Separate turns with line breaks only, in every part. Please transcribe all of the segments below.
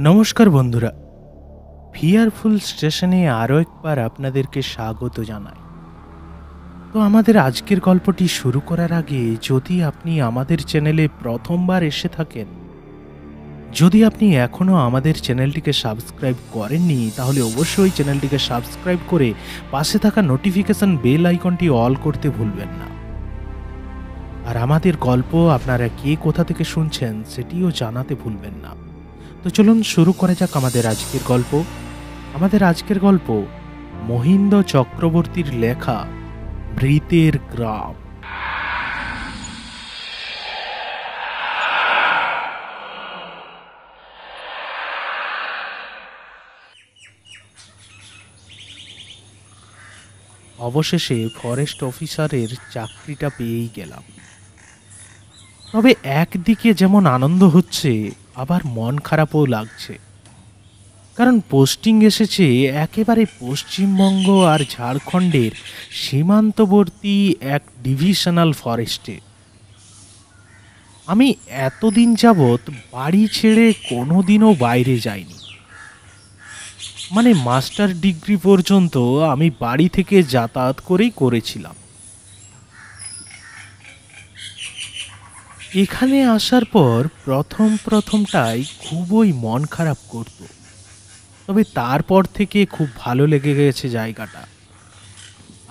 নমস্কার বন্ধুরা, ফিয়ারফুল স্টেশনে আরও একবার আপনাদেরকে স্বাগত জানাই। তো আমাদের আজকের গল্পটি শুরু করার আগে যদি আপনি আমাদের চ্যানেলে প্রথমবার এসে থাকেন, যদি আপনি এখনও আমাদের চ্যানেলটিকে সাবস্ক্রাইব করেননি, তাহলে অবশ্যই চ্যানেলটিকে সাবস্ক্রাইব করে পাশে থাকা নোটিফিকেশন বেল আইকনটি অল করতে ভুলবেন না। আর আমাদের গল্প আপনারা কে কোথা থেকে শুনছেন সেটিও জানাতে ভুলবেন না। তো চলুন শুরু করা যাক আমাদের আজকের গল্প। আমাদের আজকের গল্প মহিন্দ্র চক্রবর্তীর লেখা ভৃতের গ্রাম। অবশেষে ফরেস্ট অফিসারের চাকরিটা পেয়েই গেলাম। তবে একদিকে যেমন আনন্দ হচ্ছে, আবার মন খারাপও লাগছে, কারণ পোস্টিং এসেছে একেবারে পশ্চিমবঙ্গ আর ঝাড়খণ্ডের সীমান্তবর্তী এক ডিভিশনাল ফরেস্টে। আমি এতদিন যাবৎ বাড়ি ছেড়ে কোনোদিনও বাইরে যাইনি। মানে মাস্টার ডিগ্রি পর্যন্ত আমি বাড়ি থেকে যাতায়াত করেই করেছিলাম। এখানে আসার পর প্রথমটাই খুবই মন খারাপ করত, তবে তারপর থেকে খুব ভালো লেগে গেছে জায়গাটা।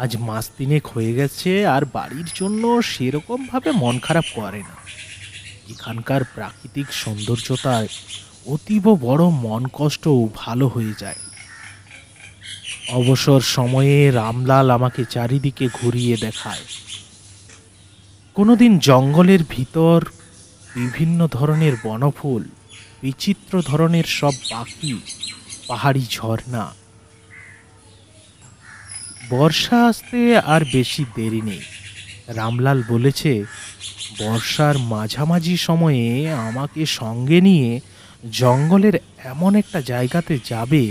আজ মাস তিনেক হয়ে গেছে আর বাড়ির জন্য সেরকমভাবে মন খারাপ করে না। এখানকার প্রাকৃতিক সৌন্দর্যতায় অতীব বড় মন কষ্টও ভালো হয়ে যায়। অবসর সময়ে রামলাল আমাকে চারিদিকে ঘুরিয়ে দেখায়। কোনোদিন জঙ্গলের ভিতর বিভিন্ন ধরনের বনফুল, বিচিত্র ধরনের সব পাখি, পাহাড়ি ঝর্ণা। বর্ষা আসতে আর বেশি দেরি নেই। রামলাল বলেছে বর্ষার মাঝামাঝি সময়ে আমাকে সঙ্গে নিয়ে জঙ্গলের এমন একটা জায়গাতে যাবে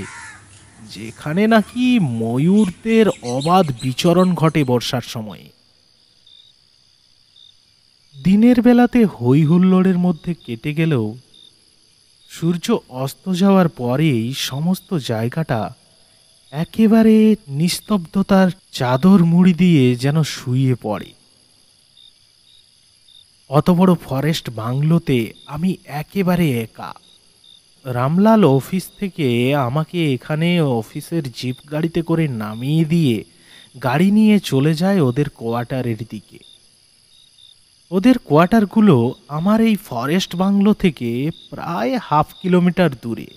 যেখানে নাকি ময়ূরদের অবাধ বিচরণ ঘটে বর্ষার সময়ে। দিনের বেলাতে হই হুল্লোড়ের মধ্যে কেটে গেলেও সূর্য অস্ত যাওয়ার পরেই সমস্ত জায়গাটা একেবারে নিস্তব্ধতার চাদর মুড়ি দিয়ে যেন শুয়ে পড়ে। অত বড় ফরেস্ট বাংলোতে আমি একেবারে একা। রামলাল অফিস থেকে আমাকে এখানে অফিসের জিপ গাড়িতে করে নামিয়ে দিয়ে গাড়ি নিয়ে চলে যায় ওদের কোয়ার্টারের দিকে। ওদের কোয়ার্টারগুলো আমার এই ফরেস্ট বাংলো থেকে প্রায় 1/2 কিলোমিটার দূরে।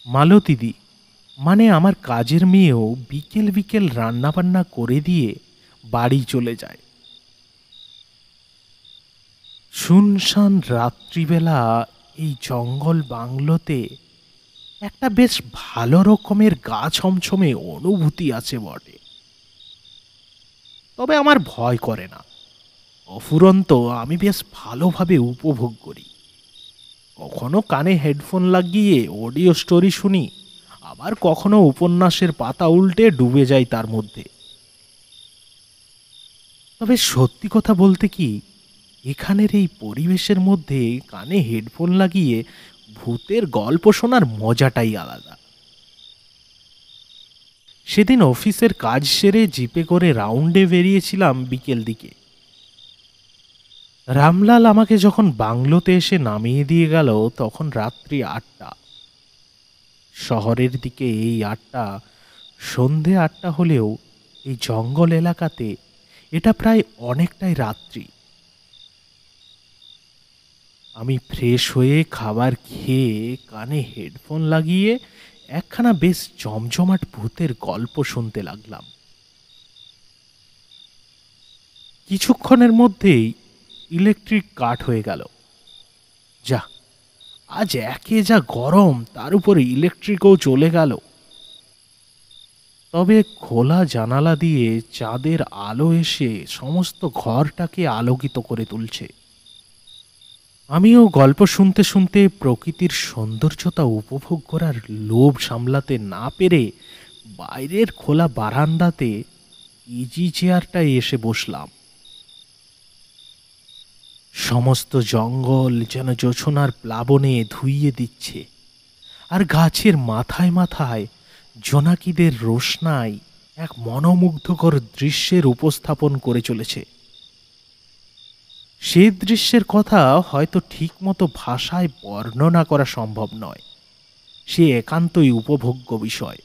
মালতীদি, মানে আমার কাজের মেয়েও বিকেল বিকেল রান্নাবান্না করে দিয়ে বাড়ি চলে যায়। শুনশান রাত্রিবেলা এই জঙ্গল বাংলোতে একটা বেশ ভালো রকমের গা ছমছমে অনুভূতি আছে বটে। তবে আমার ভয় করে না। অফুরন্ত আমি বেশ ভালোভাবে উপভোগ করি। কখনো কানে হেডফোন লাগিয়ে অডিও স্টোরি শুনি, আবার কখনো উপন্যাসের পাতা উল্টে ডুবে যাই তার মধ্যে। তবে সত্যি কথা বলতে কি, এখানের এই পরিবেশের মধ্যে কানে হেডফোন লাগিয়ে ভূতের গল্প শোনার মজাটাই আলাদা। সেদিন অফিসের কাজ সেরে জিপে করে রাউন্ডে বেরিয়েছিলাম বিকেল দিকে। রামলাল আমাকে যখন বাংলোতে এসে নামিয়ে দিয়ে গেল তখন রাত্রি 8টা। শহরের দিকে এই 8টা, সন্ধে 8টা হলেও এই জঙ্গল এলাকাতে এটা প্রায় অনেকটাই রাত্রি। আমি ফ্রেশ হয়ে খাবার খেয়ে কানে হেডফোন লাগিয়ে একখানা বেশ জমজমাট ভূতের গল্প শুনতে লাগলাম। কিছুক্ষণের মধ্যেই ইলেকট্রিক কাট হয়ে গেল। যা, আজ একে যা গরম, তার উপরে ইলেকট্রিকও চলে গেল। তবে খোলা জানালা দিয়ে চাঁদের আলো এসে সমস্ত ঘরটাকে আলোকিত করে তুলছে। আমিও গল্প শুনতে শুনতে প্রকৃতির সৌন্দর্যতা উপভোগ করার লোভ সামলাতে না পেরে বাইরের খোলা বারান্দাতে ইজি চেয়ারটায় এসে বসলাম। সমস্ত জঙ্গল যেন জোছনার প্লাবনে ধুইয়ে দিচ্ছে, আর গাছের মাথায় মাথায় জোনাকিদের রোশনাই এক মনোমুগ্ধকর দৃশ্যের উপস্থাপন করে চলেছে। সে দৃশ্যের কথা হয়তো ঠিকমতো ভাষায় বর্ণনা করা সম্ভব নয়, সে একান্তই উপভোগ্য বিষয়।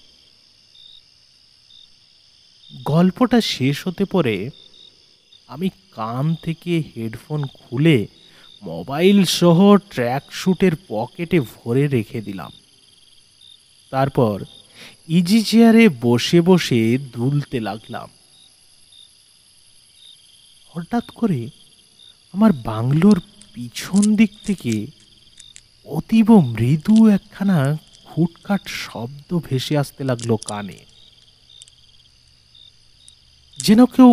গল্পটা শেষ হতে পরে আমি কান থেকে হেডফোন খুলে মোবাইল সহ ট্র্যাক স্যুটের পকেটে ভরে রেখে দিলাম। তারপর ইজি চেয়ারে বসে বসে দুলতে লাগলাম। হঠাৎ করে আমার বাংলোর পিছন দিক থেকে অতীব মৃদু একখানা খুটখাট শব্দ ভেসে আসতে লাগলো কানে, যেন কেউ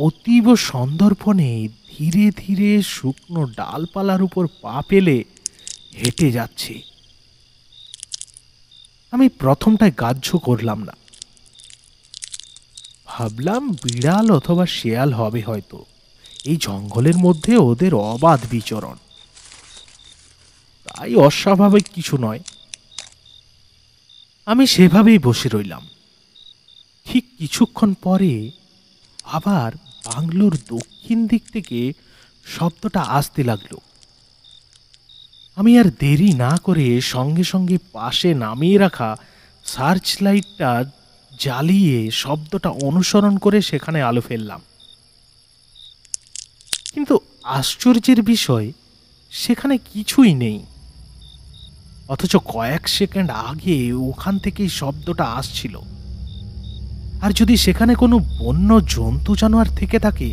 অতীব সন্দর্পণে ধীরে ধীরে শুকনো ডালপালার উপর পা ফেলে হেঁটে যাচ্ছে। আমি প্রথমটায় গ্রাহ্য করলাম না, ভাবলাম বিড়াল অথবা শেয়াল হবে হয়তো, এই জঙ্গলের মধ্যে ওদের অবাধ বিচরণ, তাই অস্বাভাবিক কিছু নয়। আমি সেভাবেই বসে রইলাম। ঠিক কিছুক্ষণ পরে আবার বাংলোর দক্ষিণ দিক থেকে শব্দটা আসতে লাগলো। আমি আর দেরি না করে সঙ্গে সঙ্গে পাশে নামিয়ে রাখা সার্চ লাইটটা জ্বালিয়ে শব্দটা অনুসরণ করে সেখানে আলো ফেললাম। কিন্তু আশ্চর্যের বিষয়, সেখানে কিছুই নেই, অথচ কয়েক সেকেন্ড আগে ওখান থেকেই শব্দটা আসছিল। আর যদি সেখানে কোনো বন্য জন্তু জানোয়ার থেকে থাকে,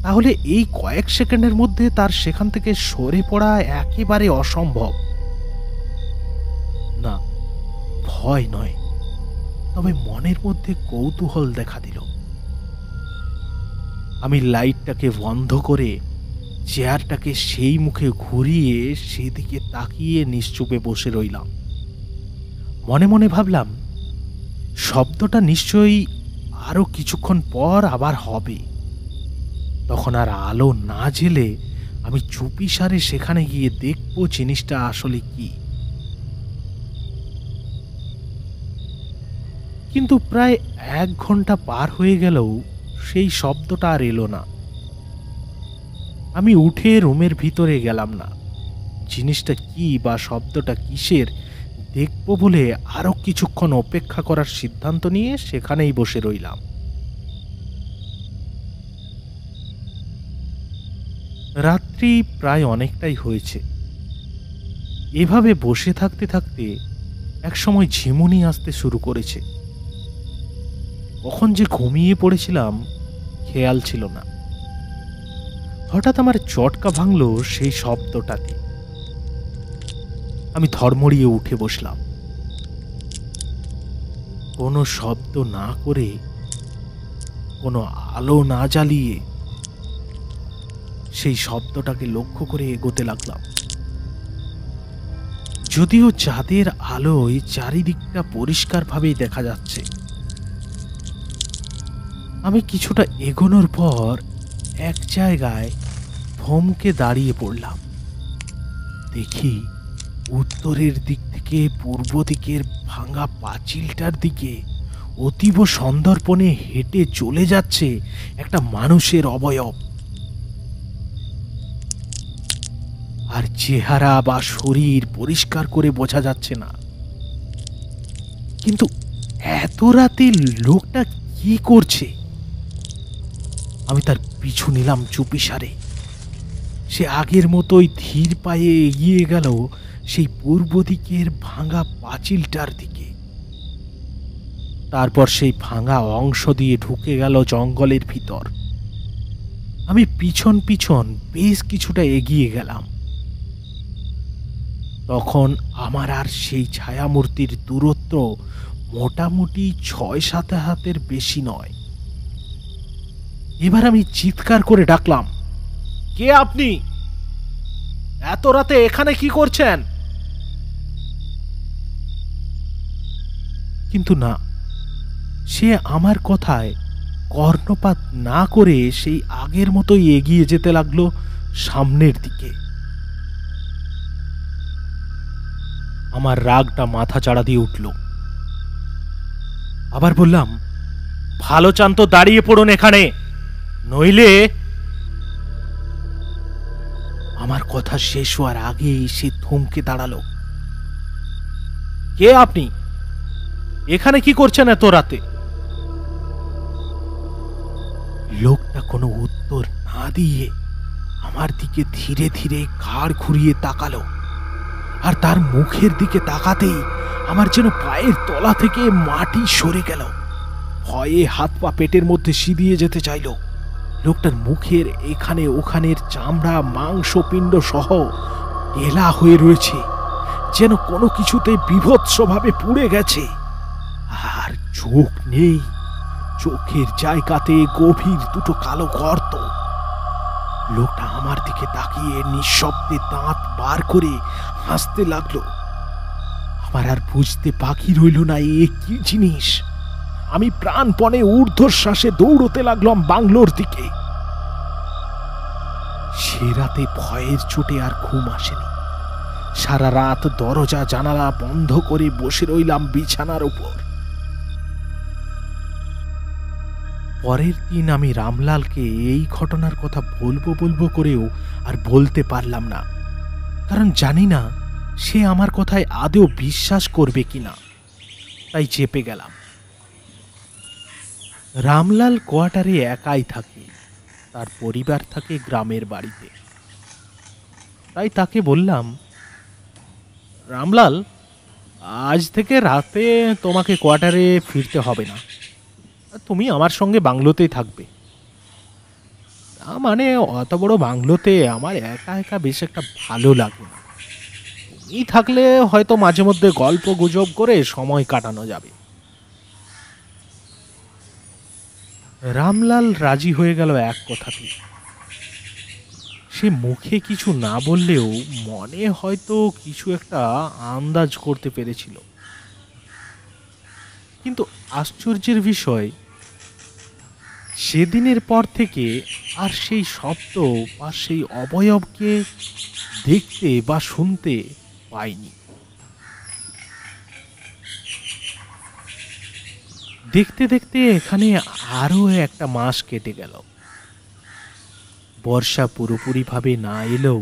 তাহলে এই কয়েক সেকেন্ডের মধ্যে তার সেখান থেকে সরে পড়া একেবারে অসম্ভব। না, ভয় নয়, তবে মনের মধ্যে কৌতূহল দেখা দিল। আমি লাইটটাকে বন্ধ করে চেয়ারটাকে সেই মুখে ঘুরিয়ে সেদিকে তাকিয়ে নিশ্চুপে বসে রইলাম। মনে মনে ভাবলাম, শব্দটা নিশ্চয়ই আরো কিছুক্ষণ পর আবার হবে। তখন আর আলো না জেলে আমি চুপিসারে সেখানে গিয়ে দেখব জিনিসটা আসলে কি। কিন্তু প্রায় 1 ঘন্টা পার হয়ে গেলেও সেই শব্দটা আর এলো না। আমি উঠে রুমের ভিতরে গেলাম না। জিনিসটা কি বা শব্দটা কিসের দেখব বলে আরো কিছুক্ষণ অপেক্ষা করার সিদ্ধান্ত নিয়ে সেখানেই বসে রইলাম। রাত্রি প্রায় অনেকটাই হয়েছে। এভাবে বসে থাকতে থাকতে একসময় ঝিমুনি আসতে শুরু করেছে। কখন যে ঘুমিয়ে পড়েছিলাম খেয়াল ছিল না। হঠাৎ আমার চটকা ভাঙলো সেই শব্দটাতে। আমি ধর্মড়িয়ে উঠে বসলাম। কোনো শব্দ না করে, কোনো আলো না জ্বালিয়ে সেই শব্দটাকে লক্ষ্য করে এগোতে লাগলাম। যদিও চাঁদের আলোয় চারিদিকটা পরিষ্কারভাবেই দেখা যাচ্ছে। আমি কিছুটা এগোনোর পর এক জায়গায় থমকে দাঁড়িয়ে পড়লাম। দেখি উত্তরের দিক থেকে পূর্ব দিকের ভাঙা পাঁচিলটার দিকে অতীব সন্দর্পণে হেঁটে চলে যাচ্ছে একটা মানুষের অবয়ব। আর চেহারা বা শরীর পরিষ্কার করে বোঝা যাচ্ছে না। কিন্তু এত রাতে লোকটা কি করছে? আমি তার পিছু নিলাম চুপিসারে। সে আগের মতোই ধীর পায়ে এগিয়ে গেল সেই পূর্ব দিকের ভাঙা পাঁচিলটার দিকে। তারপর সেই ভাঙা অংশ দিয়ে ঢুকে গেল জঙ্গলের ভিতর। আমি পিছন পিছন বেশ কিছুটা এগিয়ে গেলাম। তখন আমার আর সেই ছায়ামূর্তির দূরত্ব মোটামুটি 6-7 হাতের বেশি নয়। এবার আমি চিৎকার করে ডাকলাম, কে আপনি? এত রাতে এখানে কি করছেন? কিন্তু না, সে আমার কথায় কর্ণপাত না করে সেই আগের মতোই এগিয়ে যেতে লাগলো সামনের দিকে। আমার রাগটা মাথা চাড়া দিয়ে উঠল। আবার বললাম, ভালো চান তো দাঁড়িয়ে পড়ুন এখানে, নইলে। আমার কথা শেষ হওয়ার আগেই সে থমকে দাঁড়ালো। কে আপনি? এখানে কি করছেন এত রাতে? লোকটা কোনো উত্তর না দিয়ে আমার দিকে ধীরে ধীরে ঘাড় ঘুরিয়ে তাকালো, আর তার মুখের দিকে তাকাতেই আমার যেন পায়ের তলা থেকে মাটি সরে গেল। ভয়ে হাত পা পেটের মধ্যে সিদিয়ে যেতে চাইল। লোকটার মুখের এখানে ওখানের চামড়া মাংস পিণ্ড সহ এলা হয়ে রয়েছে, যেন কোনো কিছুতে বীভৎসভাবে পুড়ে গেছে। আর চোখ নেই, চোখের জায়গাতে গভীর দুটো কালো গর্ত। লোকটা আমার দিকে তাকিয়ে নিঃশব্দে দাঁত বার করে হাসতে লাগলো। আমার আর বুঝতে বাকি রইল না এ কি জিনিস। আমি প্রাণপণে ঊর্ধ্বশ্বাসে দৌড়তে লাগলাম বাংলোর দিকে। সে রাতে ভয়ের চোটে আর ঘুম আসেনি। সারা রাত দরজা জানালা বন্ধ করে বসে রইলাম বিছানার উপর। পরের দিন আমি রামলালকে এই ঘটনার কথা বলবো বলবো করেও আর বলতে পারলাম না, কারণ জানি না সে আমার কথায় আদৌ বিশ্বাস করবে কিনা। তাই চেপে গেলাম। রামলাল কোয়ার্টারে একাই থাকে, তার পরিবার থাকে গ্রামের বাড়িতে। তাই তাকে বললাম, রামলাল, আজ থেকে রাতে তোমাকে কোয়ার্টারে ফিরতে হবে না, তুমি আমার সঙ্গে বাংলোতেই থাকবে। মানে অত বড় বাংলোতে আমার একা একা বেশ একটা ভালো লাগে না। তুমি থাকলে হয়তো মাঝে মধ্যে গল্প গুজব করে সময় কাটানো যাবে। রামলাল রাজি হয়ে গেল এক কথাতেই। সে মুখে কিছু না বললেও মনে হয়তো কিছু একটা আন্দাজ করতে পেরেছিল। কিন্তু আশ্চর্যের বিষয়, সেদিনের পর থেকে আর সেই শব্দ বা সেই অবয়বকে দেখতে বা শুনতে পাইনি। দেখতে দেখতে এখানে আরো একটা মাস কেটে গেল। বর্ষা পুরোপুরিভাবে না এলেও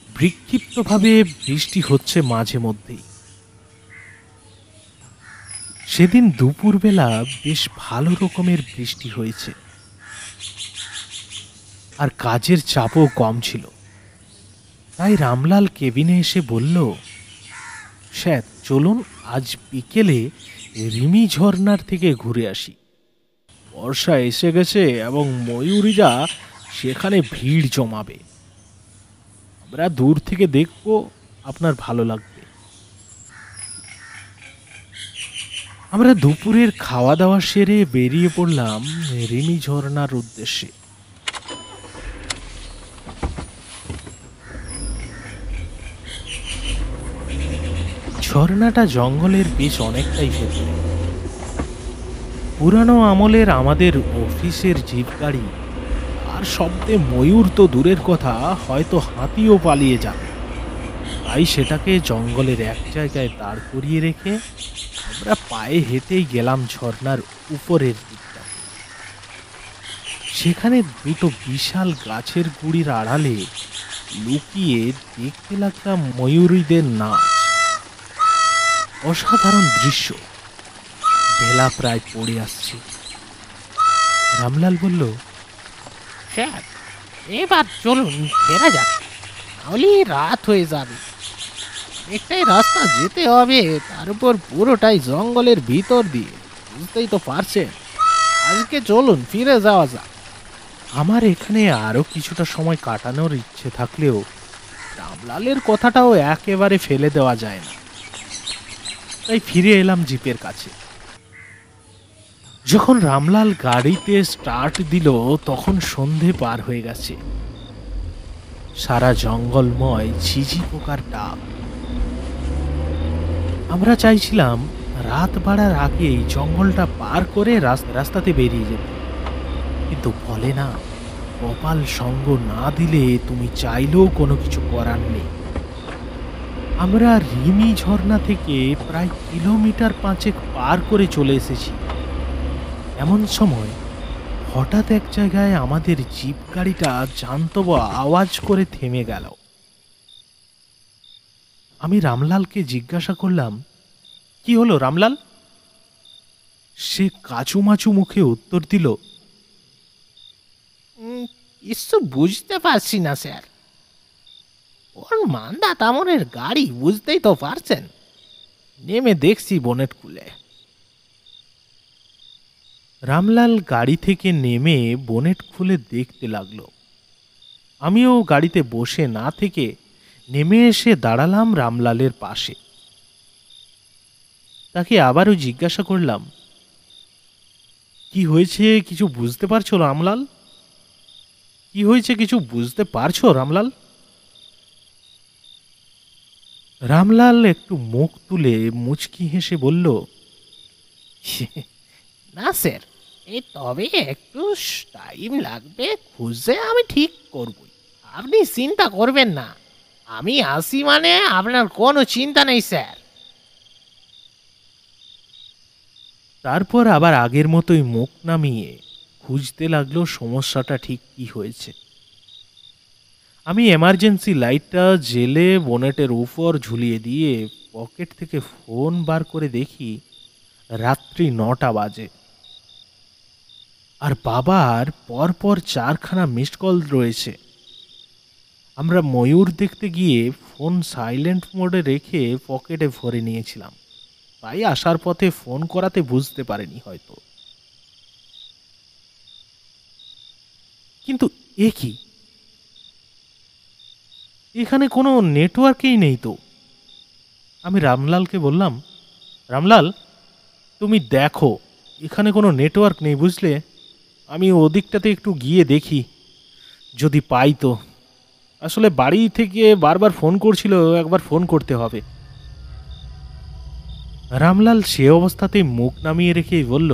বিক্ষিপ্তভাবে বৃষ্টি হচ্ছে মাঝে মধ্যেই। সেদিন দুপুরবেলা বেশ ভালো রকমের বৃষ্টি হয়েছে, আর কাজের চাপও কম ছিল। তাই রামলাল কেবিনে এসে বলল, স্যার চলুন আজ বিকেলে রিমি ঝর্ণার থেকে ঘুরে আসি। বর্ষা এসে গেছে এবং ময়ূরীরা সেখানে ভিড় জমাবে। আমরা দূর থেকে দেখব, আপনার ভালো লাগবে। আমরা দুপুরের খাওয়া দাওয়া সেরে বেরিয়ে পড়লাম রিমি ঝর্ণার উদ্দেশ্যে। ঝর্ণাটা জঙ্গলের বেশ অনেকটাই ভেতরে। পুরানো আমলের আমাদের অফিসের জিপ গাড়ি আর শব্দে ময়ূর তো দূরের কথা, হয়তো হাতিও পালিয়ে যাবে। তাই সেটাকে জঙ্গলের এক জায়গায় দাঁড় করিয়ে রেখে আমরা পায়ে হেঁটেই গেলাম ঝর্ণার উপরের দিকটা। সেখানে দুটো বিশাল গাছের গুড়ির আড়ালে লুকিয়ে দেখতে লাগলাম ময়ূরীদের নাচ। অসাধারণ দৃশ্য। বেলা প্রায় পড়ে আসছে। রামলাল বলল,
স্যার এবার চলুন ফেরা যাক, তাহলে রাত হয়ে যাবে। একটাই রাস্তা যেতে হবে, তার উপর পুরোটাই জঙ্গলের ভিতর দিয়ে, বুঝতেই তো পারছেন। আজকে চলুন ফিরে যাওয়া যাক।
আমার এখানে আরো কিছুটা সময় কাটানোর ইচ্ছে থাকলেও রামলালের কথাটাও একেবারে ফেলে দেওয়া যায় না। তাই ফিরে এলাম জিপের কাছে। যখন রামলাল গাড়িতে স্টার্ট দিল তখন সন্ধে পার হয়ে গেছে। সারা জঙ্গলময় ঝিঝি পোকার ডাক। আমরা চাইছিলাম রাত বাড়ার আগেই জঙ্গলটা পার করে রাস্তাতে বেরিয়ে যেতে, কিন্তু বলে না, কপাল সঙ্গ না দিলে তুমি চাইলেও কোনো কিছু করার নেই। আমরা রিমি ঝর্ণা থেকে প্রায় কিলোমিটার 5 পার করে চলে এসেছি। এমন সময় হঠাৎ এক জায়গায় আমাদের জিপ গাড়িটা জান্তব আওয়াজ করে থেমে গেল। আমি রামলালকে জিজ্ঞাসা করলাম, কি হলো রামলাল? সে কাচুমাচু মুখে উত্তর দিল,
কিছু বুঝতে পারছি না স্যার। ওর মান্দা তামনের গাড়ি, বুঝতেই তো পারছেন। নেমে দেখছি বোনেট খুলে।
রামলাল গাড়ি থেকে নেমে বোনেট খুলে দেখতে লাগলো। আমিও গাড়িতে বসে না থেকে নেমে এসে দাঁড়ালাম রামলালের পাশে। তাকে আবারও জিজ্ঞাসা করলাম, কি হয়েছে কিছু বুঝতে পারছো রামলাল? কি হয়েছে কিছু বুঝতে পারছো রামলাল? রামলাল একটু মুখ তুলে মুচকি হেসে বলল,
না স্যার, তবে একটু টাইম লাগবে, খুঁজে আমি ঠিক করবই। আপনি চিন্তা করবেন না, আমি আসি মানে আপনার কোনো চিন্তা নেই স্যার।
তারপর আবার আগের মতোই মুখ নামিয়ে খুঁজতে লাগলো সমস্যাটা ঠিক কি হয়েছে। আমি এমার্জেন্সি লাইটটা জেলে বোনেটের উপর ঝুলিয়ে দিয়ে পকেট থেকে ফোন বার করে দেখি রাত্রি 9টা বাজে। আর বাবার পরপর 4খানা মিসড কল রয়েছে। আমরা ময়ূর দেখতে গিয়ে ফোন সাইলেন্ট মোডে রেখে পকেটে ভরে নিয়েছিলাম, তাই আসার পথে ফোন করাতে বুঝতে পারেনি হয়তো। কিন্তু এ কি, এখানে কোনো নেটওয়ার্কই নেই তো। আমি রামলালকে বললাম, রামলাল তুমি দেখো এখানে কোনো নেটওয়ার্ক নেই বুঝলে, আমি ওদিকটাতে একটু গিয়ে দেখি যদি পাই তো। আসলে বাড়ি থেকে বারবার ফোন করছিল, একবার ফোন করতে হবে। রামলাল সে অবস্থাতেই মুখ নামিয়ে রেখেই বলল,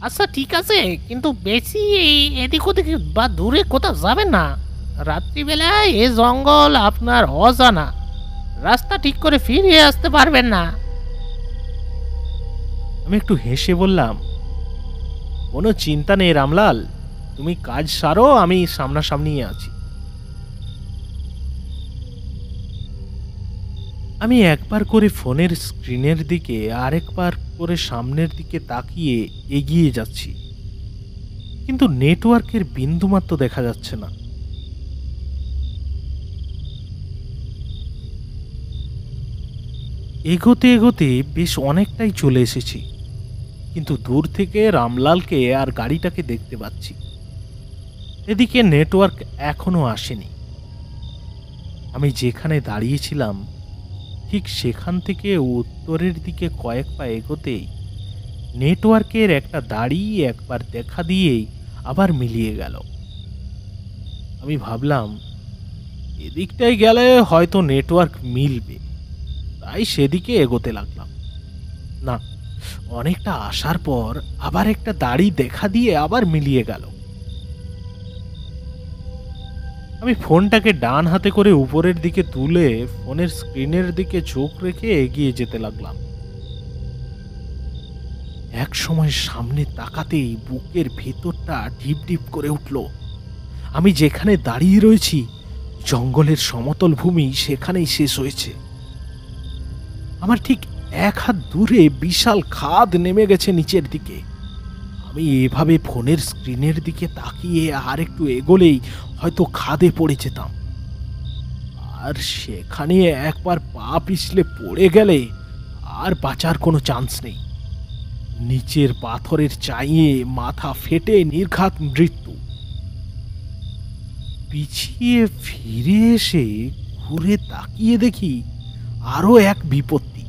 আচ্ছা ঠিক আছে, কিন্তু বেশি এদিক ওদিক বা দূরে কোথাও যাবেন না। রাত্রিবেলায় এ জঙ্গল আপনার অজানা, রাস্তা ঠিক করে ফিরে আসতে পারবেন না।
আমি একটু হেসে বললাম, কোনো চিন্তা নেই রামলাল, তুমি কাজ সারো, আমি সামনাসামনি আছি। আমি একবার করে ফোনের স্ক্রিনের দিকে আরেকবার করে সামনের দিকে তাকিয়ে এগিয়ে যাচ্ছি, কিন্তু নেটওয়ার্কের বিন্দুমাত্র দেখা যাচ্ছে না। এগোতে এগোতে বেশ অনেকটাই চলে এসেছি, কিন্তু দূর থেকে রামলালকে আর গাড়িটাকে দেখতে পাচ্ছি। এদিকে নেটওয়ার্ক এখনো আসেনি। আমি যেখানে দাঁড়িয়েছিলাম ঠিক সেখান থেকে উত্তরের দিকে কয়েক পা এগোতেই নেটওয়ার্কের একটা দাড়ি একবার দেখা দিয়েই আবার মিলিয়ে গেল। আমি ভাবলাম এদিকটায় গেলে হয়তো নেটওয়ার্ক মিলবে, তাই সেদিকে এগোতে লাগলাম। না, অনেকটা আসার পর আবার একটা দাড়ি দেখা দিয়ে আবার মিলিয়ে গেল। আমি ফোনটাকে ডান হাতে করে উপরের দিকে তুলে ফোনের স্ক্রিনের দিকে চোখ রেখে এগিয়ে যেতে লাগলাম। এক সময় সামনে তাকাতেই বুকের ভেতরটা ঢিপ ঢিপ করে উঠল। আমি যেখানে দাঁড়িয়ে রয়েছি জঙ্গলের সমতল ভূমি সেখানেই শেষ হয়েছে। আমার ঠিক 1 হাত দূরে বিশাল খাদ নেমে গেছে নিচের দিকে। আমি এভাবে ফোনের স্ক্রিনের দিকে তাকিয়ে আর একটু এগোলেই হয়তো খাদে পড়ে যেতাম, আর সেখানে একবার পা পিছলে পড়ে গেলে আর বাঁচার কোনো চান্স নেই। নিচের পাথরের চাইয়ে মাথা ফেটে নির্ঘাত মৃত্যু। পিছিয়ে ফিরে এসে ঘুরে তাকিয়ে দেখি আরো এক বিপত্তি।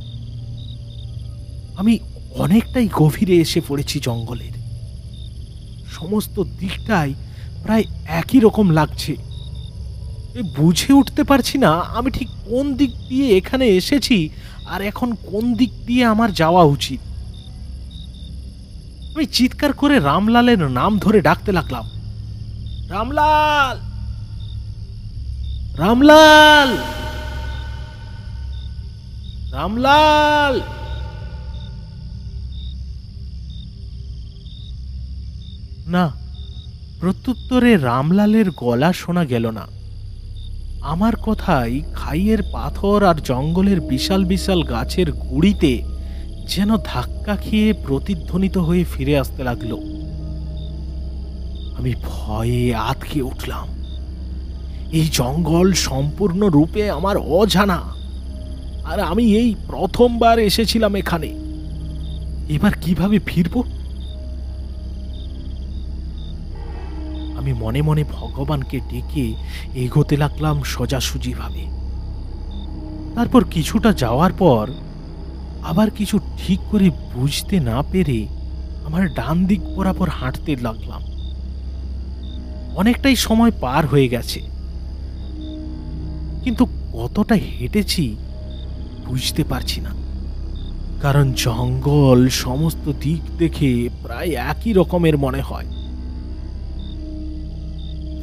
আমি অনেকটাই গভীরে এসে পড়েছি জঙ্গলের। সমস্ত দিকটাই প্রায় একই রকম লাগছে। বুঝে উঠতে পারছি না আমি ঠিক কোন দিক দিয়ে এখানে এসেছি আর এখন কোন দিক দিয়ে আমার যাওয়া উচিত। আমি চিৎকার করে রামলালের নাম ধরে ডাকতে লাগলাম, রামলাল, রামলাল, রামলাল। না, প্রত্যুত্তরে রামলালের গলা শোনা গেল না। আমার কথাই খাইয়ের পাথর আর জঙ্গলের বিশাল বিশাল গাছের গুড়িতে যেন ধাক্কা খেয়ে প্রতিধ্বনিত হয়ে ফিরে আসতে লাগলো। আমি ভয়ে আঁতকে উঠলাম। এই জঙ্গল সম্পূর্ণরূপে আমার অজানা, আর আমি এই প্রথমবার এসেছিলাম এখানে। এবার কিভাবে ফিরব? আমি মনে মনে ভগবানকে ডেকে এগোতে লাগলাম সোজাসুজি ভাবে। তারপর কিছুটা যাওয়ার পর আবার কিছু ঠিক করে বুঝতে না পেরে আমার ডান দিক বরাবর হাঁটতে লাগলাম। অনেকটাই সময় পার হয়ে গেছে, কিন্তু কতটা হেঁটেছি বুঝতে পারছি না, কারণ জঙ্গল সমস্ত দিক দেখে প্রায় একই রকমের মনে হয়।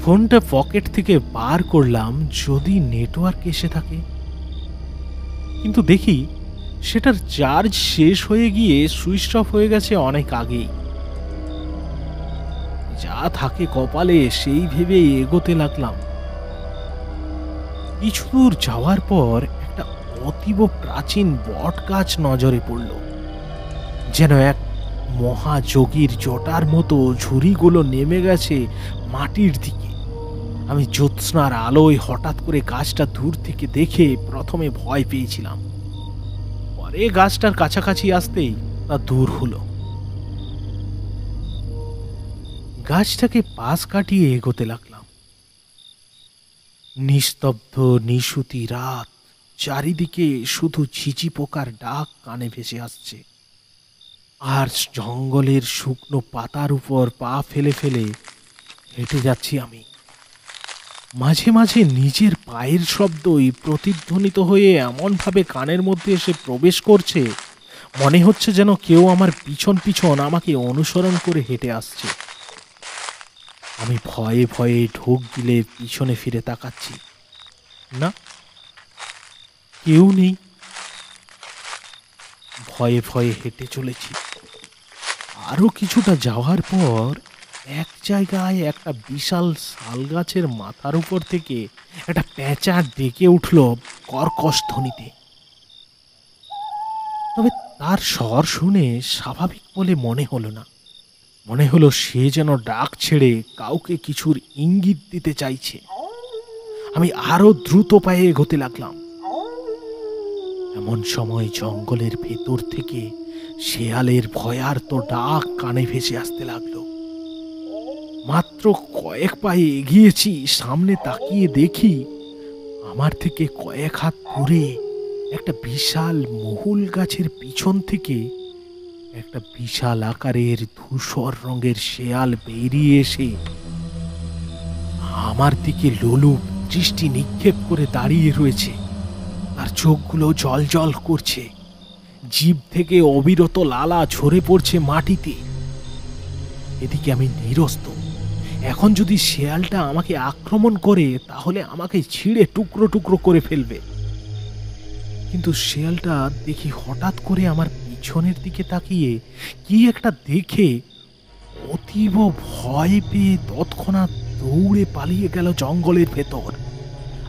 ফোনটা পকেট থেকে বার করলাম যদি নেটওয়ার্ক এসে থাকে, কিন্তু দেখি সেটার চার্জ শেষ হয়ে গিয়ে সুইচ অফ হয়ে গেছে অনেক আগেই। যা থাকে কপালে সেই ভেবে এগোতে লাগলাম। কিছু দূর যাওয়ার পর একটা অতীব প্রাচীন বট গাছ নজরে পড়ল, যেন এক মহাযোগীর জটার মতো ঝুড়িগুলো নেমে গেছে মাটির দিকে। আমি জ্যোৎস্নার আলোয় হঠাৎ করে গাছটা দূর থেকে দেখে প্রথমে ভয় পেয়েছিলাম, পরে গাছটার কাছাকাছি আসতেই তা দূর হলো। গাছটাকে পাশ কাটিয়ে এগোতে লাগলাম। নিস্তব্ধ নিশুতি রাত, চারিদিকে শুধু ঝিঝি পোকার ডাক কানে ভেসে আসছে, আর জঙ্গলের শুকনো পাতার উপর পা ফেলে ফেলে হেঁটে যাচ্ছি আমি। মাঝে মাঝে নিজের পায়ের শব্দই প্রতিধ্বনিত হয়ে এমনভাবে কানের মধ্যে এসে প্রবেশ করছে, মনে হচ্ছে যেন কেউ আমার পিছন পিছন আমাকে অনুসরণ করে হেঁটে আসছে। আমি ভয়ে ভয়ে ঢোক গিলে পিছনে ফিরে তাকাচ্ছি, না, কেউ নেই। ভয়ে ভয়ে হেঁটে চলেছি। আরো কিছুটা যাওয়ার পর এক জায়গায় একটা বিশাল শাল গাছের মাথার উপর থেকে একটা পেঁচা ডেকে উঠল কর্কশ ধ্বনিতে। তবে তার স্বর শুনে স্বাভাবিক বলে মনে হলো না। মনে হলো সে যেন ডাক ছেড়ে কাউকে কিছুর ইঙ্গিত দিতে চাইছে। আমি আরো দ্রুত পায়ে এগোতে লাগলাম। এমন সময় জঙ্গলের ভেতর থেকে শেয়ালের ভয়ার্ত ডাক কানে ভেসে আসতে লাগলো। মাত্র কয়েক পায়ে এগিয়েছি, সামনে তাকিয়ে দেখি আমার থেকে কয়েক হাত দূরে একটা বিশাল মহুল গাছের পিছন থেকে একটা বিশাল আকারের ধূসর রঙের শেয়াল বেরিয়ে এসে আমার দিকে লোলুপ দৃষ্টি নিক্ষেপ করে দাঁড়িয়ে রয়েছে। তার চোখগুলো জল জল করছে, জিভ থেকে অবিরত লালা ঝরে পড়ছে মাটিতে। এদিকে আমি নিরস্ত। এখন যদি শেয়ালটা আমাকে আক্রমণ করে তাহলে আমাকে ছিঁড়ে টুকরো টুকরো করে ফেলবে। কিন্তু শেয়ালটা দেখি হঠাৎ করে আমার পিছনের দিকে তাকিয়ে কি একটা দেখে অতীব ভয় পেয়ে তৎক্ষণাৎ দৌড়ে পালিয়ে গেল জঙ্গলের ভেতর।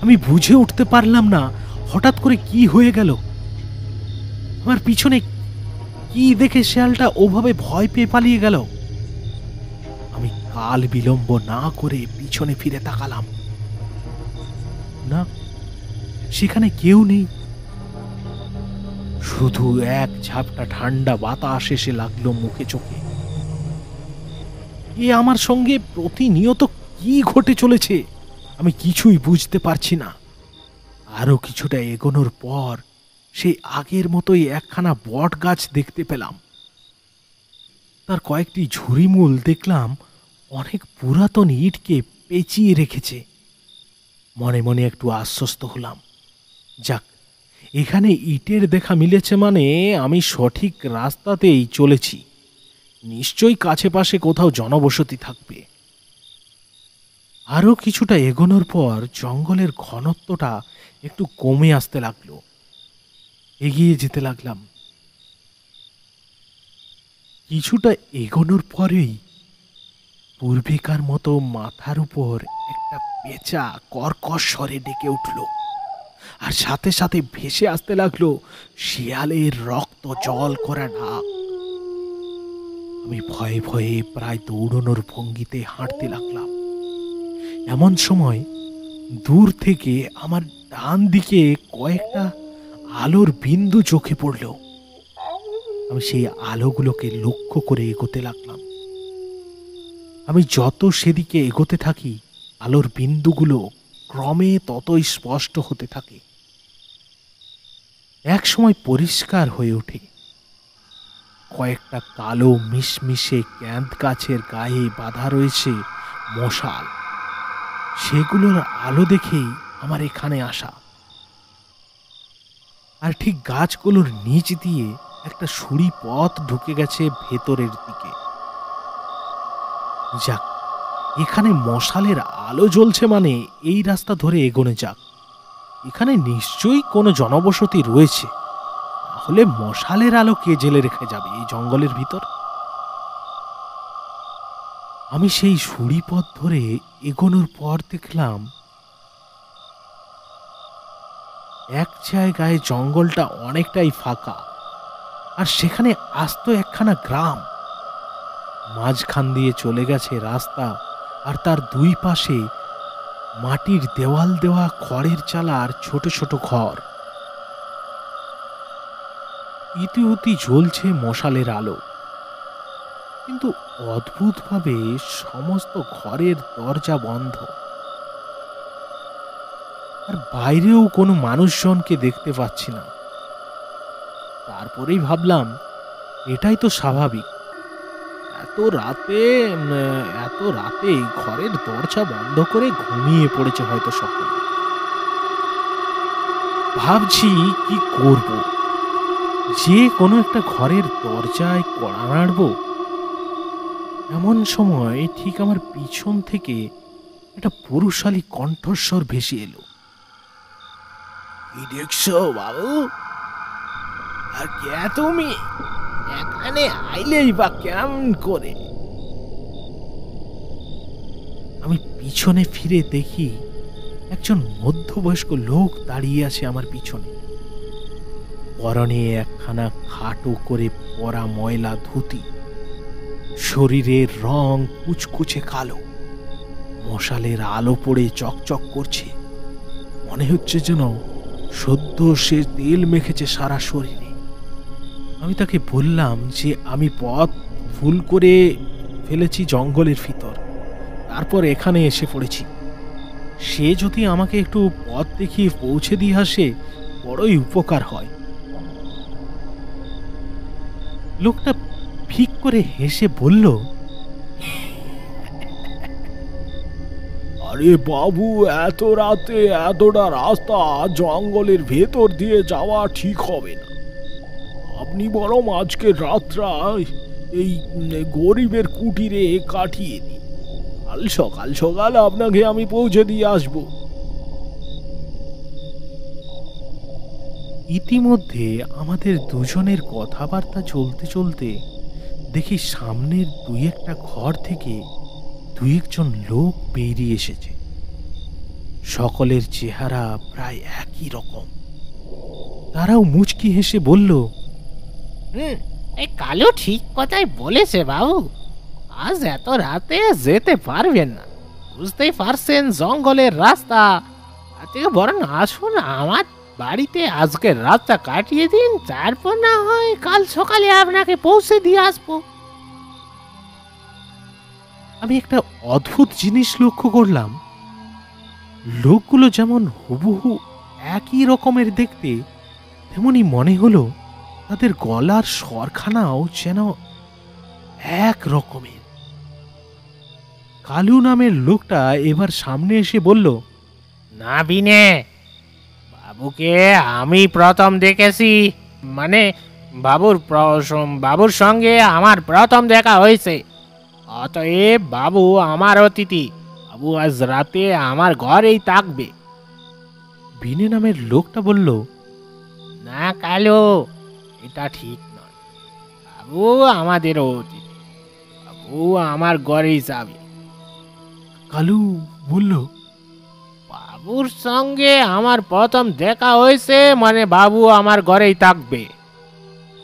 আমি বুঝে উঠতে পারলাম না হঠাৎ করে কি হয়ে গেল। আমার পিছনে কি দেখে শেয়ালটা ওভাবে ভয় পেয়ে পালিয়ে গেল। আমি কাল বিলম্ব না করে পিছনে ফিরে তাকালাম। না, সেখানে কেউ নেই। শুধু এক ঝাপটা ঠান্ডা বাতাস এসে লাগলো মুখে চোখে। এ আমার সঙ্গে প্রতিনিয়ত কি ঘটে চলেছে আমি কিছুই বুঝতে পারছি না। আরো কিছুটা এগোনোর পর সেই আগের মতোই একখানা বট গাছ দেখতে পেলাম। তার কয়েকটি ঝুড়িমূল দেখলাম অনেক পুরাতন ইটকে পেঁচিয়ে রেখেছে। মনে মনে একটু আশ্বস্ত হলাম। যাক, এখানে ইটের দেখা মিলেছে মানে আমি সঠিক রাস্তাতেই চলেছি। নিশ্চয়ই কাছে পাশে কোথাও জনবসতি থাকবে। আরও কিছুটা এগোনোর পর জঙ্গলের ঘনত্বটা একটু কমে আসতে লাগলো। এগিয়ে যেতে লাগলাম। কিছুটা এগোনোর পরেই পূর্বেকার মতো মাথার উপর একটা পেঁচা কর্কশ স্বরে ডেকে উঠল, আর সাথে সাথে ভেসে আসতে লাগলো শিয়ালের রক্ত জল করা ডাক। আমি ভয়ে ভয়ে প্রায় দৌড়নোর ভঙ্গিতে হাঁটতে লাগলাম। এমন সময় দূর থেকে আমার ডান দিকে কয়েকটা আলোর বিন্দু চোখে পড়ল। আমি সেই আলোগুলোকে লক্ষ্য করে এগোতে লাগলাম। আমি যত সেদিকে এগোতে থাকি, আলোর বিন্দুগুলো ক্রমে ততই স্পষ্ট হতে থাকে। এক সময় পরিষ্কার হয়ে ওঠে কয়েকটা কালো মিশমিশে ক্যাঁদ গাছের গায়ে বাঁধা রয়েছে মশাল। সেগুলোর আলো দেখেই আমার এখানে আসা। আর ঠিক গাছগুলোর নিচ দিয়ে একটা সুড়ি পথ ঢুকে গেছে ভেতরের দিকে। যাক, এখানে মশালের আলো জ্বলছে মানে এই রাস্তা ধরে এগোনো যাক। এখানে নিশ্চয়ই কোনো জনবসতি রয়েছে, তাহলে মশালের আলো কে জেলে রেখে যাবে এই জঙ্গলের ভিতর? আমি সেই সুড়ি পথ ধরে এগোনোর পর দেখলাম এক জায়গায় জঙ্গলটা অনেকটাই ফাঁকা, আর সেখানে আস্ত একখানা গ্রাম। মাঝখান দিয়ে চলে গেছে রাস্তা, আর তার দুই পাশে মাটির দেওয়াল দেওয়া খড়ের চালার ছোট ছোট ঘর। ইতিউতি জ্বলছে মশালের আলো, কিন্তু অদ্ভুতভাবে সমস্ত ঘরের দরজা বন্ধ, আর বাইরেও কোনো মানুষজনকে দেখতে পাচ্ছি না। তারপরেই ভাবলাম, এটাই তো স্বাভাবিক। এত রাতে ঘরের দরজা বন্ধ করে ঘুমিয়ে পড়েছে হয়তো সকলে। ভাবছি কি করব, যে কোনো একটা ঘরের দরজায় কড়া নাড়ব। এমন সময় ঠিক আমার পিছন থেকে একটা পুরুষালী কণ্ঠস্বর ভেসে এলো। কি দেখছো বাবু? আর কে তুমি? এখানে আইলেই বা কেমন করে? আমি পিছনে ফিরে দেখি একজন মধ্যবয়স্ক লোক দাঁড়িয়ে আছে আমার পিছনে। পরনে একখানা খাটো করে পরা ময়লা ধুতি, শরীরের রং কুচকুচে কালো, মশালের আলো পড়ে চকচক করছে। মনে হচ্ছে যেন সদ্য সে তেল মেখেছে সারা শরীরে। আমি তাকে বললাম যে আমি পথ ভুল করে ফেলেছি জঙ্গলের ভিতর, তারপর এখানে এসে পড়েছি। সে যদি আমাকে একটু পথ দেখিয়ে পৌঁছে দিয়ে আসে, বড়ই উপকার হয়। লোকটা ফিক করে হেসে বলল, আরে বাবু, এত রাতে এতটা রাস্তা জঙ্গলের ভেতর দিয়ে যাওয়া ঠিক হবে না। আপনি বরং আজকের রাতটা এই গরিবের কুটিরে কাটিয়ে দিন। কাল সকাল সকাল আপনাকে আমি পৌঁছে দিয়ে আসব। ইতিমধ্যে আমাদের দুজনের কথাবার্তা চলতে চলতে দেখি সামনের দুই একটা ঘর থেকে দুই একজন লোক বেরিয়ে এসেছে। সকলের চেহারা প্রায় একই রকম। তারাও মুচকি হেসে বলল,
এই কালু ঠিক কথাই বলেছে বাবু। আজ এত রাতে যেতে পারবেন না, বুঝতেই পারছেন জঙ্গলের রাস্তা। তার থেকে বরং আসুন আমার বাড়িতে আজকের রাতটা কাটিয়ে দিন, তারপর না হয় কাল সকালে আপনাকে পৌঁছে দিয়ে আসবো।
আমি একটা অদ্ভুত জিনিস লক্ষ্য করলাম। লোকগুলো যেমন হুবহু একই রকমের দেখতে, তেমনি মনে হলো তাদের গলার স্বরখানাও যেন এক রকমের। কালু নামের লোকটা এবার সামনে এসে বলল,
না বিনে, বাবুকে আমি প্রথম দেখেছি, মানে বাবুর সঙ্গে আমার প্রথম দেখা হয়েছে। অতএব বাবু আমার অতিথি, বাবু আজ রাতে আমার ঘরেই থাকবে।
বিনে নামের লোকটা বলল,
না কালো, এটা ঠিক নয়। বাবু আমাদের অতিথি, বাবু আমার ঘরেই যাবে।
কালু বলল,
বাবুর সঙ্গে আমার প্রথম দেখা হয়েছে, মানে বাবু আমার ঘরেই থাকবে।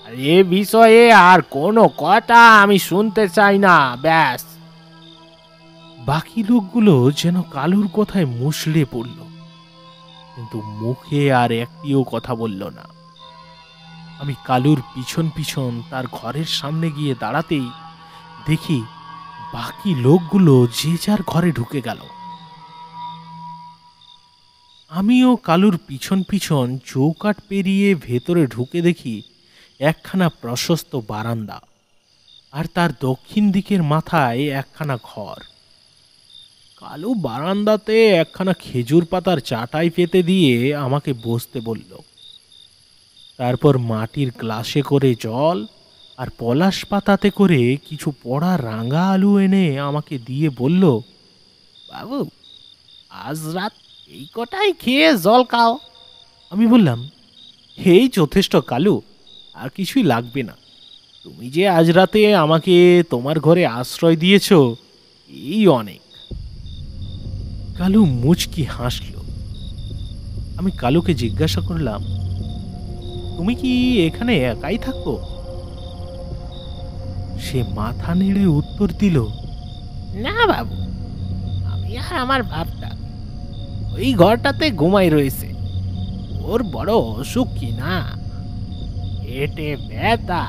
আর এ বিষয়ে আর কোনো কথা আমি শুনতে চাই না, ব্যাস।
বাকি লোকগুলো যেন কালুর কথায় মুষড়ে পড়ল, কিন্তু মুখে আর একটিও কথা বলল না। আমি কালুর পিছন পিছন তার ঘরের সামনে গিয়ে দাঁড়াতেই দেখি বাকি লোকগুলো যে যার ঘরে ঢুকে গেল। আমিও কালুর পিছন পিছন চৌকাঠ পেরিয়ে ভেতরে ঢুকে দেখি একখানা প্রশস্ত বারান্দা, আর তার দক্ষিণ দিকের মাথায় একখানা ঘর। কালু বারান্দাতে একখানা খেজুর পাতার চাটাই পেতে দিয়ে আমাকে বসতে বলল। তারপর মাটির গ্লাসে করে জল আর পলাশ পাতাতে করে কিছু পোড়া রাঙা আলু এনে আমাকে দিয়ে বলল,
বাবু আজ রাত এই কটাই খেয়ে জল খাও।
আমি বললাম, এই যথেষ্ট কালু, আর কিছুই লাগবে না। তুমি যে আজ রাতে আমাকে তোমার ঘরে আশ্রয় দিয়েছ, এই অনেক। কালু মুচকি হাসল। আমি কালুকে জিজ্ঞাসা করলাম, তুমি কি এখানে একাই থাকো? সে মাথা নেড়ে উত্তর দিল,
না বাবু, আমি আর আমার বাপটা ওই ঘরটাতে ঘুমাই রয়েছে। ওর বড় অসুখ কি না, পেটে ব্যথা।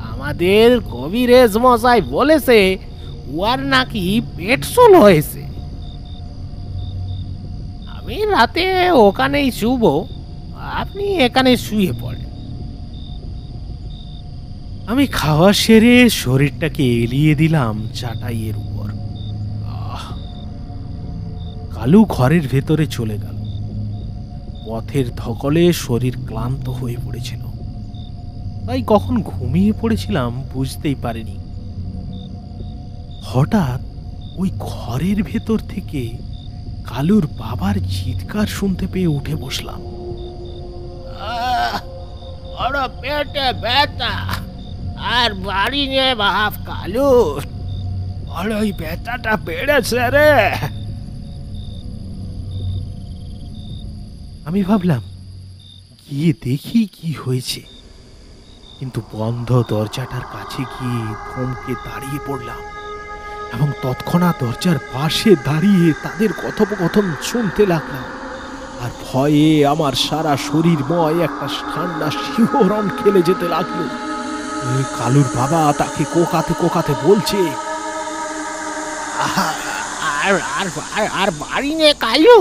আমাদের কবিরেজ মশাই বলেছে ওর নাকি পেটসুল হয়েছে। আমি রাতে ওখানেই শুব, আপনি এখানে শুয়ে পড়েন।
আমি খাওয়া সেরে শরীরটাকে এলিয়ে দিলাম চাটাইয়ের উপর। কালু ঘরের ভেতরে চলে গেল। পথের ধকলে শরীর ক্লান্ত হয়ে পড়েছিল, তাই কখন ঘুমিয়ে পড়েছিলাম বুঝতেই পারিনি। হঠাৎ ওই ঘরের ভেতর থেকে কালুর বাবার চিৎকার শুনতে পেয়ে উঠে বসলাম।
বড় পেটে ব্যথা, আর বাড়ি নিয়ে বাপ কালু, বড়ই ব্যথাটা বেড়েছে রে।
আমি ভাবলাম গিয়ে দেখি কি হয়েছে, কিন্তু বন্ধ দরজাটার কাছে গিয়ে থমকে দাঁড়িয়ে পড়লাম এবং তৎক্ষণাৎ দরজার পাশে দাঁড়িয়ে তাদের কথোপকথন শুনতে লাগলাম। আর ভয়ে আমার সারা শরীরময় একটা ঠান্ডা শিহরণ খেলে যেতে লাগলো। কালুর বাবা তাকে কোকাতে কোকাতে বলছে,
আর আর আর আর বাড়ি নিয়ে কালু,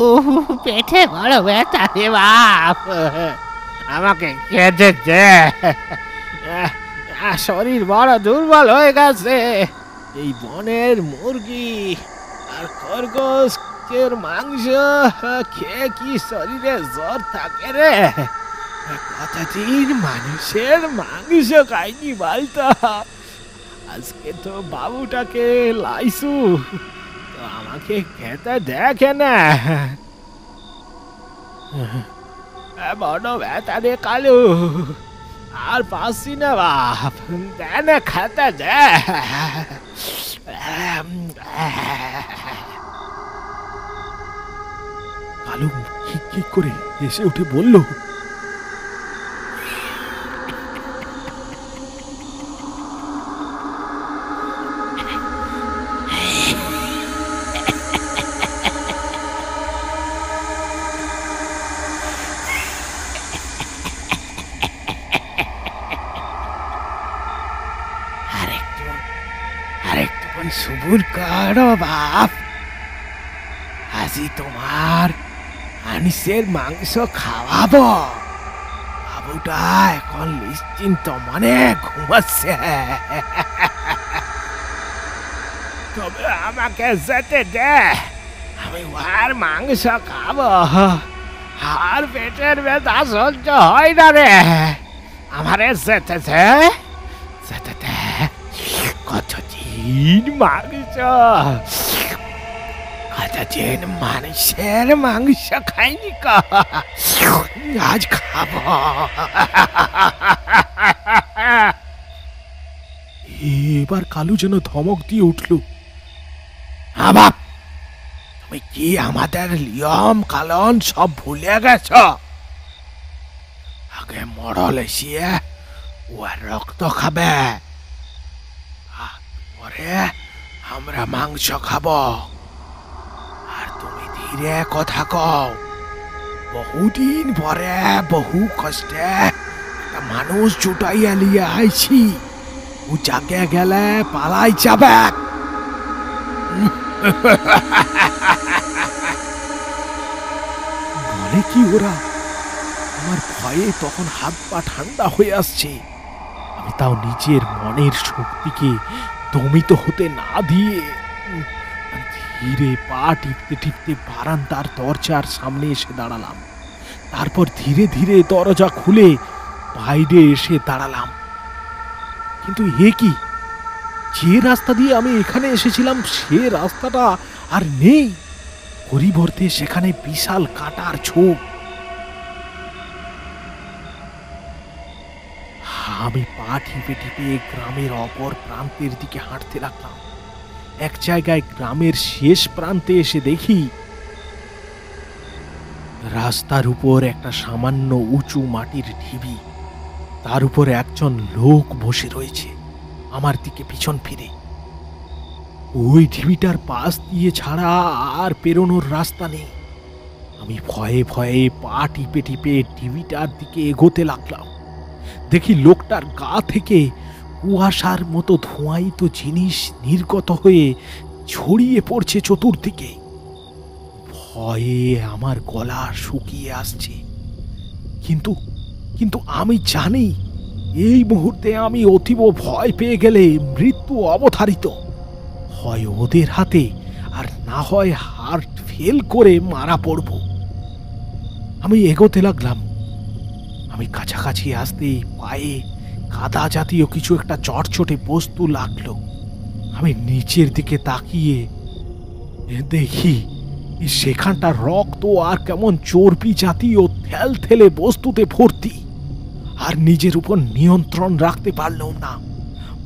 পেটে বড় ব্যথা রে বাপ, আমাকে খেতে দে। শরীর বড় দুর্বল হয়ে গেছে। এই বনের মুরগি আর খরগোশের মাংস খেয়ে কি শরীরে জ্বর থাকে রে? কতদিন মানুষের মাংস খাইনি বলতো। আজকে তো বাবুটাকে লাইছু, তো আমাকে খেতে দেখে না। বড় ব্যথা রে কালু, আর পাচ্ছি না বাপ, দেন খেতে দে।
কালু খিক করে এসে উঠে বলল,
আরেকটু সবুর করো বাপ, আজই তোমার আনিসের মাংস খাওয়াবো। বাবুটা এখন নিশ্চিন্ত মনে ঘুমাচ্ছে। তবে আমাকে যেতে দে, আমি আর মাংস খাবো। আর পেটের ব্যথা সহ্য হয় না রে, আমারে যেতে দে, যেতে দে। কতদিন মাংস, কত
এতদিন মানুষের মাংস খাইনি কা, আজ খাবো। এবার কালু যেন ধমক দিয়ে উঠল, বাবা তুমি কি আমাদের নিয়ম কালন সব ভুলে গেছ? আগে মরল এসিয়ে ওর রক্ত খাবে, পরে আমরা মাংস খাবো। আর তুমি ধীরে কথা কও, বহুদিন পরে বহু কষ্টে একটা মানুষ জুটাইয়া লিয়ে আইছি, ও জাগে গেলে পালাই যাবে। বলে কি ওরা? আমার ভয়ে তখন হাত পা ঠান্ডা হয়ে আসছে। আমি তাও নিজের মনের শক্তিকে দমিত হতে না দিয়ে ধীরে পা টিপতে টিপতে বারান্দার দরজার সামনে এসে দাঁড়ালাম। তারপর ধীরে ধীরে দরজা খুলে বাইরে এসে দাঁড়ালাম। কিন্তু এ কি, যে রাস্তা দিয়ে আমি এখানে এসেছিলাম সে রাস্তাটা আর নেই, পরিবর্তে সেখানে বিশাল কাটার ঝোপ। আমি পা টিপে টিপে গ্রামের অপর প্রান্তের দিকে হাঁটতে লাগলাম। এক জায়গায় গ্রামের শেষ প্রান্তে এসে দেখি রাস্তার উপর একটা সামান্য উঁচু মাটির ঢিবি, তার উপর একজন লোক বসে রয়েছে আমার দিকে পিছন ফিরে। ওই ঢিবিটার পাশ দিয়ে ছাড়া আর পেরোনোর রাস্তা নেই। আমি ভয়ে ভয়ে পা টিপে টিপে ঢিবিটার দিকে এগোতে লাগলাম। দেখি লোকটার গা থেকে কুয়াশার মতো ধোঁয়ায়িত জিনিস নির্গত হয়ে ছড়িয়ে পড়ছে চতুর্দিকে। ভয়ে আমার গলা শুকিয়ে আসছে, কিন্তু কিন্তু আমি জানি এই মুহূর্তে আমি অতীব ভয় পেয়ে গেলে মৃত্যু অবধারিত, হয় ওদের হাতে আর না হয় হার্ট ফেল করে মারা পড়ব। আমি এগোতে লাগলাম। আমি কাছাকাছি আসতেই পায়ে কাদা জাতীয় কিছু একটা চটচটে বস্তু লাগলো। আমি নিচের দিকে তাকিয়ে দেখি সেখানটা রক্ত আর কেমন চর্বি জাতীয় থ্যালথেলে বস্তুতে ভর্তি। আর নিজের উপর নিয়ন্ত্রণ রাখতে পারলাম না।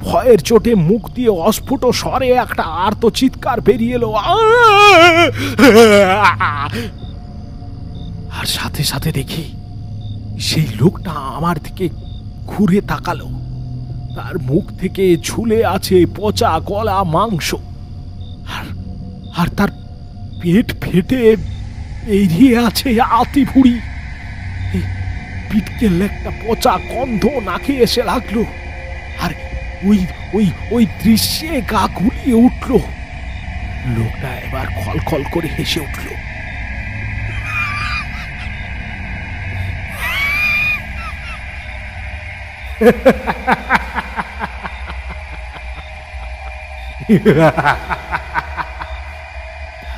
ভয়ের চোটে মুখ দিয়ে অস্ফুট স্বরে একটা আর্ত চিৎকার বেরিয়ে এলো। আর সাথে সাথে দেখি সেই লোকটা আমার দিকে ঘুরে তাকালো। তার মুখ থেকে ঝুলে আছে পচা গলা মাংস, আর তার পেট ফেটে বেরিয়ে আছে আতি ভুড়ি। পিটকে একটা পচা গন্ধ নাকে এসে লাগলো। আর ওই ওই ওই দৃশ্যে গা গুলিয়ে উঠল। লোকটা এবার খলখল করে হেসে উঠল।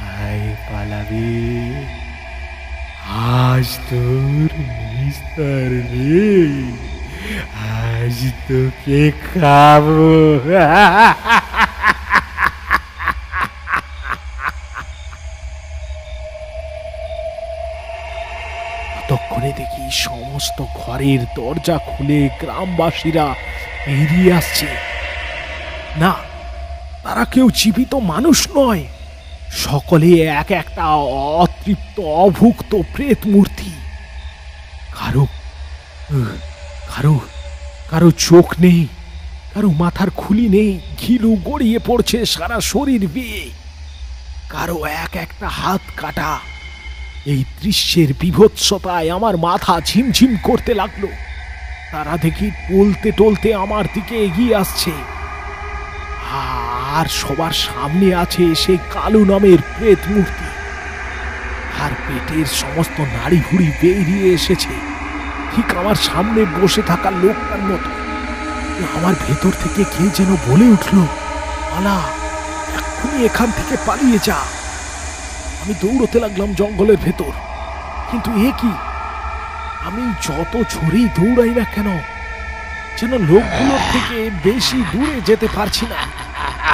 তাই পালাবি, আজ তোর নিস্তার নেই, আজ তোকে খাবো। ততক্ষণে দেখি সমস্ত ঘরের দরজা খুলে গ্রামবাসীরা বেরিয়ে আসছে। না, তারা কেউ জীবিত মানুষ নয়, সকলে এক একটা অতৃপ্ত অভুক্ত প্রেত মূর্তি। কারো কারো কারো চোখ নেই, কারো মাথার খুলি নেই, ঘিলু গড়িয়ে পড়ছে সারা শরীর বেয়ে, কারো এক একটা হাত কাটা। এই দৃশ্যের বিভৎসতায় আমার মাথা ঝিমঝিম করতে লাগলো। তারা দেখি টলতে টলতে আমার দিকে এগিয়ে আসছে। আর সবার সামনে আছে সেই কালু নামের প্রেত মূর্তি। আর পেটের সমস্ত নাড়ি ভুড়ি বেরিয়ে এসেছে, ঠিক আমার সামনে বসে থাকা লোকটার মতো। আমার ভেতর থেকে কে যেন বলে উঠল, পালা, এক্ষুনি এখান থেকে পালিয়ে যা। আমি দৌড়তে লাগলাম জঙ্গলের ভেতর। কিন্তু এ কি, আমি যত ঝরেই দৌড়াই না কেন যেন লোকগুলোর থেকে বেশি দূরে যেতে পারছি না।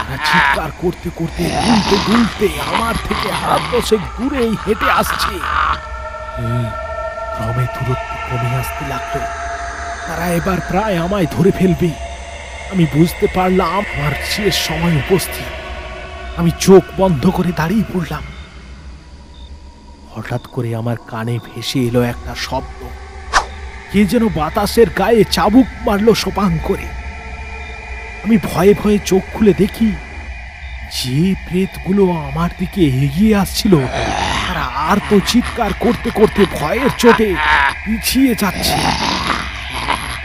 তারা চিৎকার করতে করতে দুলতে দুলতে আমার থেকে হাত দশেক দূরেই হেঁটে আসছে। ক্রমে দূরত্ব কমে আসতে লাগলো। তারা এবার প্রায় আমায় ধরে ফেলবে। আমি বুঝতে পারলাম আমার শেষ সময় উপস্থিত। আমি চোখ বন্ধ করে দাঁড়িয়ে পড়লাম। হঠাৎ করে আমার কানে ভেসে এলো একটা শব্দ। কে যেন বাতাসের গায়ে চাবুক মারলো সোপাং করে। আমি ভয়ে ভয়ে চোখ খুলে দেখি যে প্রেতগুলো আমার দিকে এগিয়ে আসছিল তারা আর তো চিৎকার করতে করতে ভয়ের চোটে পিছিয়ে যাচ্ছে।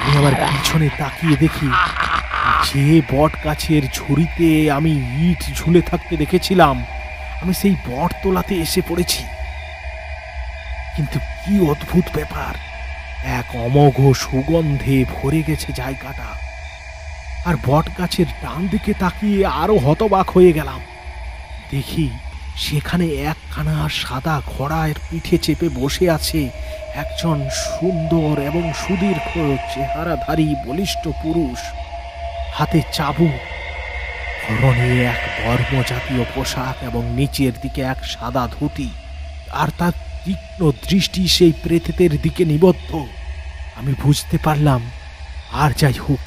আমি আমার পিছনে তাকিয়ে দেখি যে বট গাছের ঝুড়িতে আমি ইট ঝুলে থাকতে দেখেছিলাম, আমি সেই বট তোলাতে এসে পড়েছি। কিন্তু কি অদ্ভুত ব্যাপার, এক অমোঘ সুগন্ধে ভরে গেছে জায়গাটা। আর বট গাছের ডান দিকে তাকিয়ে আরো হতবাক হয়ে গেলাম। দেখি সেখানে একখানা সাদা ঘোড়ার পিঠে চেপে বসে আছে একজন সুন্দর এবং সুদীর্ঘ চেহারাধারী বলিষ্ঠ পুরুষ। হাতে চাবুক, পরনে এক বর্মজাতীয় পোশাক এবং নিচের দিকে এক সাদা ধুতি, আর তার তীক্ষ্ণ দৃষ্টি সেই প্রেতের দিকে নিবদ্ধ। আমি বুঝতে পারলাম, আর যাই হোক,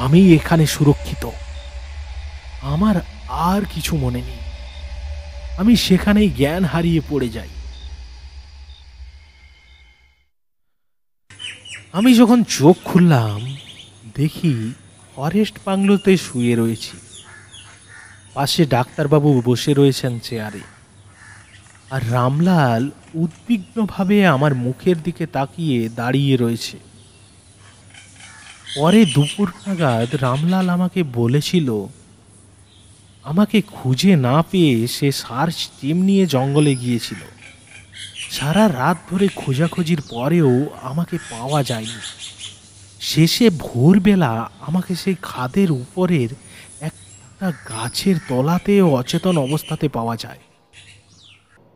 আমি এখানে সুরক্ষিত। আমার আর কিছু মনে নেই। আমি সেখানেই জ্ঞান হারিয়ে পড়ে যাই। আমি যখন চোখ খুললাম দেখি ফরেস্ট বাংলোতে শুয়ে রয়েছি। পাশে ডাক্তারবাবু বসে রয়েছেন চেয়ারে, আর রামলাল উদ্বিগ্নভাবে আমার মুখের দিকে তাকিয়ে দাঁড়িয়ে রয়েছে। পরে দুপুর নাগাদ রামলাল আমাকে বলেছিল আমাকে খুঁজে না পেয়ে সে সার্চ টিম নিয়ে জঙ্গলে গিয়েছিল। সারা রাত ধরে খোঁজাখুঁজির পরেও আমাকে পাওয়া যায়নি। শেষে ভোরবেলা আমাকে সেই খাদের উপরের একটা গাছের তলাতে অচেতন অবস্থাতে পাওয়া যায়।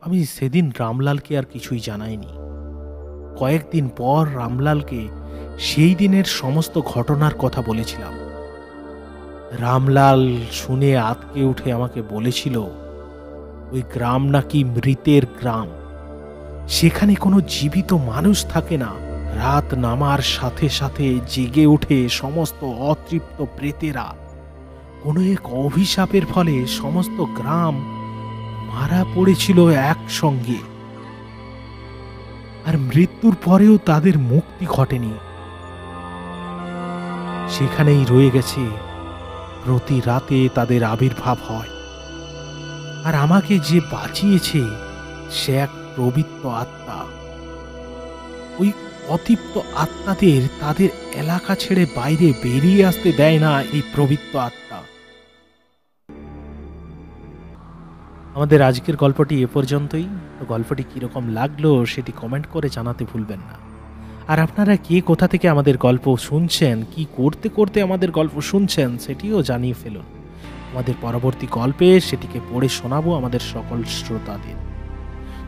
আমি সেদিন রামলালকে আর কিছুই জানাইনি। কয়েকদিন পর রামলালকে সেই দিনের সমস্ত ঘটনার কথা বলেছিলাম। রামলাল শুনে আঁতকে উঠে আমাকে বলেছিল ওই গ্রাম নাকি মৃতের গ্রাম, সেখানে কোনো জীবিত মানুষ থাকে না। রাত নামার সাথে সাথে জেগে ওঠে সমস্ত অতৃপ্ত প্রেতেরা। কোনো এক অভিশাপের ফলে সমস্ত গ্রাম মারা পড়েছিল একসঙ্গে, আর মৃত্যুর পরেও তাদের মুক্তি ঘটেনি। সেখানেই রয়ে গেছে, প্রতি রাতে তাদের আবির্ভাব হয়। আর আমাকে যে বাঁচিয়েছে সে এক পবিত্র আত্মা। ওই অতৃপ্ত আত্মাদের তাদের এলাকা ছেড়ে বাইরে বেরিয়ে আসতে দেয় না এই পবিত্র আত্মা। আমাদের আজকের গল্পটি এ পর্যন্তই। তো গল্পটি কীরকম লাগলো সেটি কমেন্ট করে জানাতে ভুলবেন না। আর আপনারা কে কোথা থেকে আমাদের গল্প শুনছেন, কি করতে করতে আমাদের গল্প শুনছেন সেটিও জানিয়ে ফেলুন। আমাদের পরবর্তী গল্পে সেটিকে পড়ে শোনাবো আমাদের সকল শ্রোতাদের।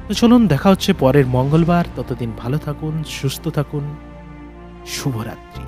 তো চলুন, দেখা হচ্ছে পরের মঙ্গলবার। ততদিন ভালো থাকুন, সুস্থ থাকুন। শুভরাত্রি।